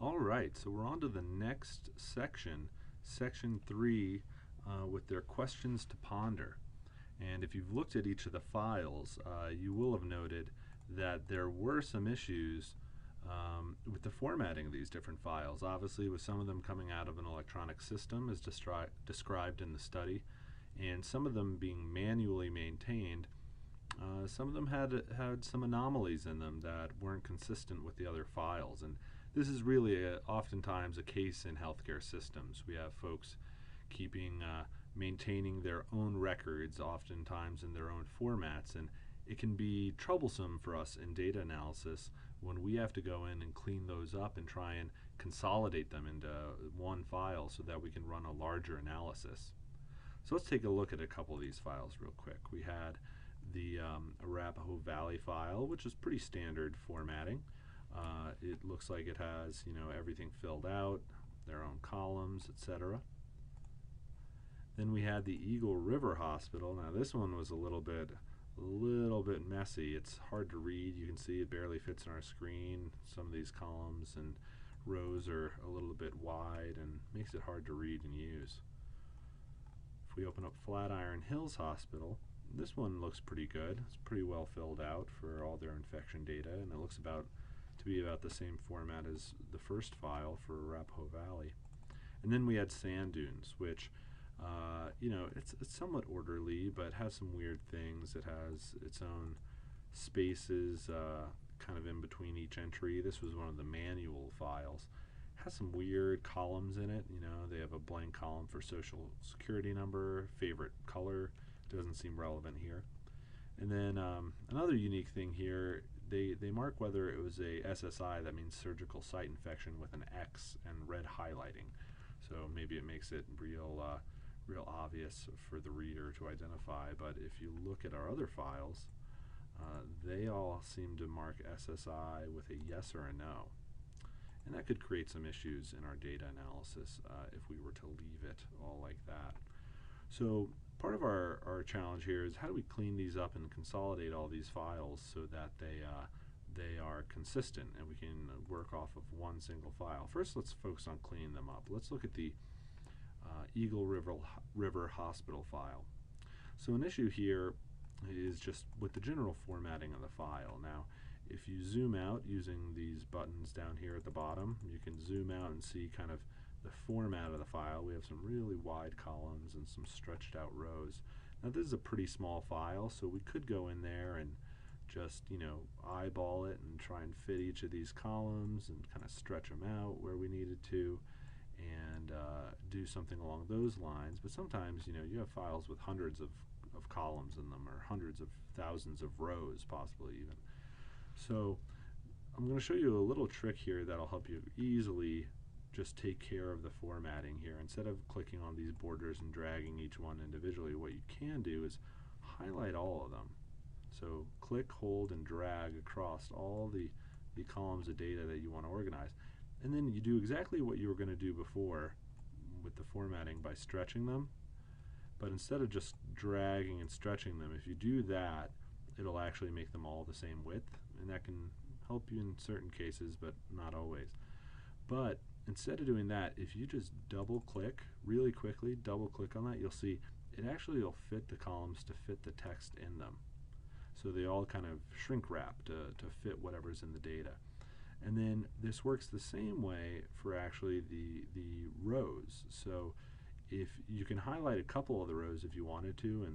All right, so we're on to the next section, section 3, with their questions to ponder. And if you've looked at each of the files, you will have noted that there were some issues with the formatting of these different files. Obviously, with some of them coming out of an electronic system as described in the study, and some of them being manually maintained, some of them had some anomalies in them that weren't consistent with the other files. And this is really oftentimes a case in healthcare systems. We have folks maintaining their own records, oftentimes in their own formats, and it can be troublesome for us in data analysis when we have to go in and clean those up and try and consolidate them into one file so that we can run a larger analysis. So let's take a look at a couple of these files real quick. We had the Arapahoe Valley file, which is pretty standard formatting. It looks like it has, everything filled out, their own columns, etc. Then we had the Eagle River Hospital. Now this one was a little bit messy. It's hard to read. You can see it barely fits on our screen. Some of these columns and rows are a little bit wide and makes it hard to read and use. If we open up Flatiron Hills Hospital, this one looks pretty good. It's pretty well filled out for all their infection data, and it looks to be about the same format as the first file for Arapahoe Valley. And then we had Sand Dunes, which it's somewhat orderly, but has some weird things. It has its own spaces kind of in between each entry. This was one of the manual files. It has some weird columns in it. They have a blank column for social security number, favorite color. Doesn't seem relevant here. And then another unique thing here, they mark whether it was a SSI, that means surgical site infection, with an X and red highlighting. So maybe it makes it real obvious for the reader to identify. But if you look at our other files, they all seem to mark SSI with a yes or a no. And that could create some issues in our data analysis if we were to leave it all like that. So part of our challenge here is how do we clean these up and consolidate all these files so that they are consistent and we can work off of one single file. First, let's focus on cleaning them up. Let's look at the Eagle River Hospital file. So an issue here is just with the general formatting of the file. Now, if you zoom out using these buttons down here at the bottom, you can zoom out and see kind of the format of the file. We have some really wide columns and some stretched out rows. Now this is a pretty small file, so we could go in there and just eyeball it and try and fit each of these columns and kind of stretch them out where we needed to and do something along those lines. But sometimes you have files with hundreds of columns in them, or hundreds of thousands of rows possibly even. So I'm going to show you a little trick here that'll help you easily just take care of the formatting here. Instead of clicking on these borders and dragging each one individually, what you can do is highlight all of them. So click, hold, and drag across all the columns of data that you want to organize. And then you do exactly what you were going to do before with the formatting by stretching them. But instead of just dragging and stretching them, if you do that, it'll actually make them all the same width. And that can help you in certain cases, but not always. But instead of doing that, if you just double click really quickly, double click on that, you'll see it actually will fit the columns to fit the text in them. So they all kind of shrink wrap to fit whatever's in the data. And then this works the same way for actually the rows. So if you can highlight a couple of the rows if you wanted to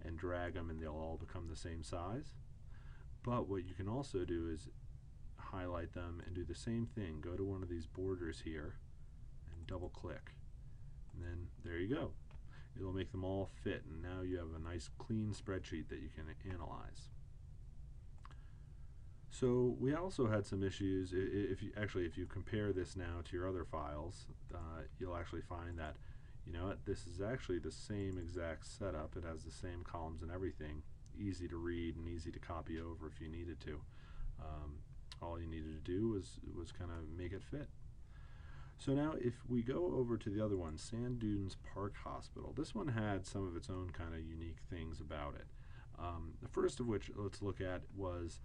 and drag them and they'll all become the same size. But what you can also do is highlight them and do the same thing. Go to one of these borders here and double click. And then there you go. It'll make them all fit, and now you have a nice clean spreadsheet that you can analyze. So we also had some issues. If you compare this now to your other files, you'll actually find that this is actually the same exact setup. It has the same columns and everything, easy to read and easy to copy over if you needed to. All you needed to do was kind of make it fit. So now if we go over to the other one, Sand Dunes Park Hospital, this one had some of its own kind of unique things about it. The first of which let's look at was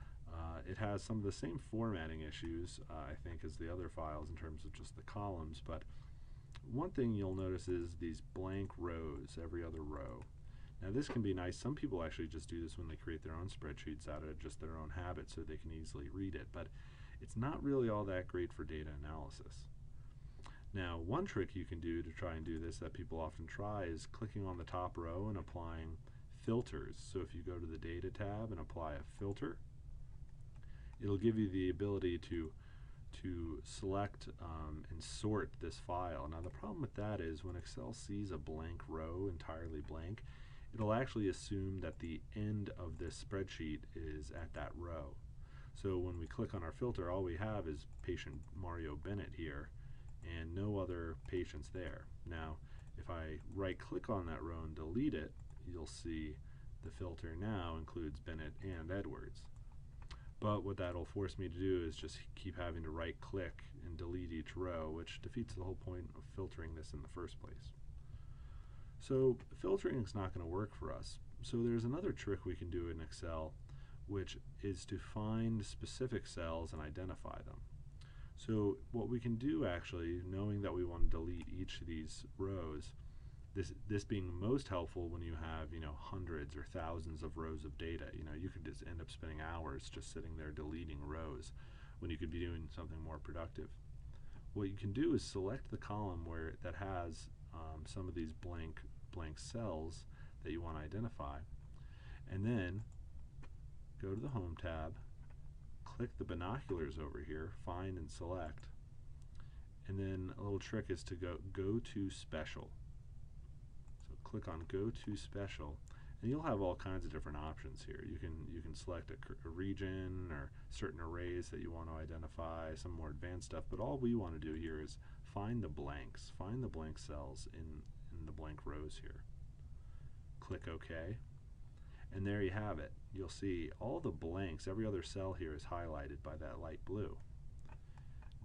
It has some of the same formatting issues, I think, as the other files in terms of just the columns, but one thing you'll notice is these blank rows, every other row. Now this can be nice. Some people actually just do this when they create their own spreadsheets out of just their own habit so they can easily read it, but it's not really all that great for data analysis. Now one trick you can do to try and do this that people often try is clicking on the top row and applying filters. So if you go to the Data tab and apply a filter, it'll give you the ability to select and sort this file. Now the problem with that is when Excel sees a blank row, entirely blank, it'll actually assume that the end of this spreadsheet is at that row. So when we click on our filter, all we have is patient Mario Bennett here and no other patients there. Now if I right click on that row and delete it, you'll see the filter now includes Bennett and Edwards. But what that'll force me to do is just keep having to right click and delete each row, which defeats the whole point of filtering this in the first place. So filtering is not going to work for us. So there's another trick we can do in Excel, which is to find specific cells and identify them. So what we can do actually, knowing that we want to delete each of these rows, this being most helpful when you have, hundreds or thousands of rows of data. You could just end up spending hours just sitting there deleting rows when you could be doing something more productive. What you can do is select the column that has some of these blank cells that you want to identify, and then go to the Home tab, click the binoculars over here, Find and Select, and then a little trick is to go to Special. Click on Go to Special, and you'll have all kinds of different options here. You can select a region or certain arrays that you want to identify, some more advanced stuff, but all we want to do here is find the blanks, find the blank cells in the blank rows here. Click OK, and there you have it. You'll see all the blanks, every other cell here is highlighted by that light blue.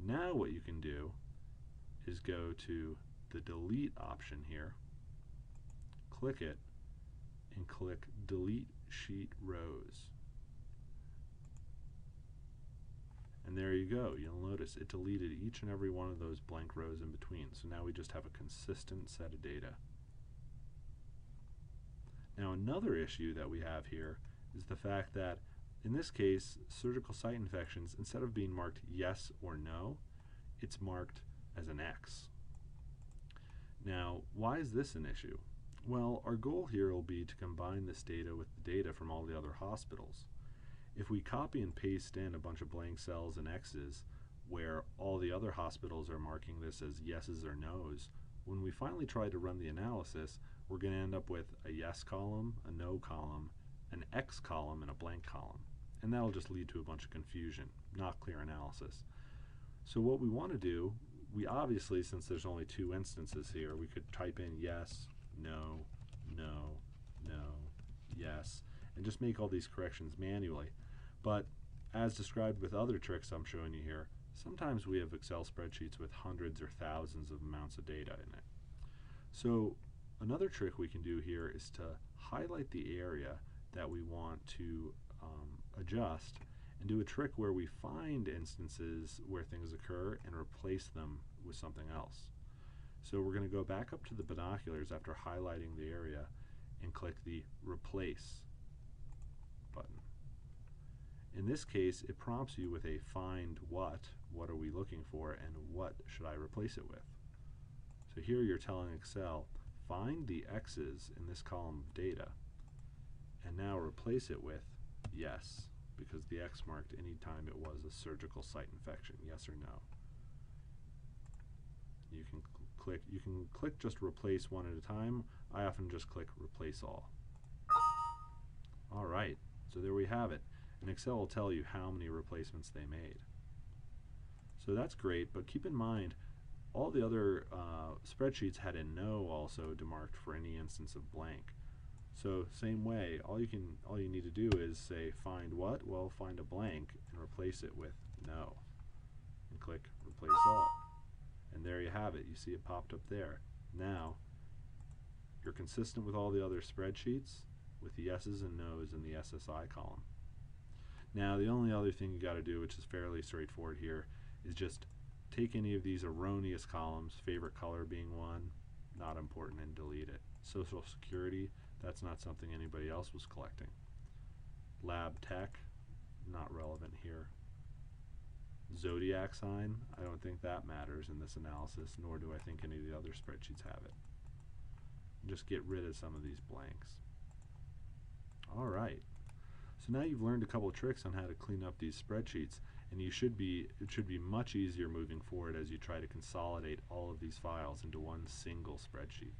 Now what you can do is go to the Delete option here, click it, and click Delete Sheet Rows. And there you go. You'll notice it deleted each and every one of those blank rows in between. So now we just have a consistent set of data. Now another issue that we have here is the fact that in this case, surgical site infections, instead of being marked yes or no, it's marked as an X. Now, why is this an issue? Well, our goal here will be to combine this data with the data from all the other hospitals. If we copy and paste in a bunch of blank cells and X's where all the other hospitals are marking this as yeses or nos, when we finally try to run the analysis, we're going to end up with a yes column, a no column, an X column, and a blank column. And that'll just lead to a bunch of confusion, not clear analysis. So what we want to do, we obviously, since there's only two instances here, we could type in yes, no, no, no, yes, and just make all these corrections manually. But as described with other tricks I'm showing you here, sometimes we have Excel spreadsheets with hundreds or thousands of amounts of data in it. So another trick we can do here is to highlight the area that we want to adjust and do a trick where we find instances where things occur and replace them with something else. So we're going to go back up to the binoculars after highlighting the area and click the Replace button. In this case, it prompts you with a find what are we looking for, and what should I replace it with. So here you're telling Excel, find the X's in this column of data, and now replace it with yes, because the X marked any time it was a surgical site infection, yes or no. You can click just replace one at a time. I often just click replace all. Alright, so there we have it. And Excel will tell you how many replacements they made. So that's great, but keep in mind all the other spreadsheets had a no also demarked for any instance of blank. So same way, all you need to do is say find what? Well, find a blank and replace it with no. And click replace all. And there you have it. You see it popped up there. Now, you're consistent with all the other spreadsheets with the yeses and nos in the SSI column. Now, the only other thing you got to do, which is fairly straightforward here, is just take any of these erroneous columns, favorite color being one, not important, and delete it. Social Security, that's not something anybody else was collecting. Lab Tech, not relevant here. Zodiac sign, I don't think that matters in this analysis, nor do I think any of the other spreadsheets have it. Just get rid of some of these blanks. All right. So now you've learned a couple of tricks on how to clean up these spreadsheets, and it should be much easier moving forward as you try to consolidate all of these files into one single spreadsheet.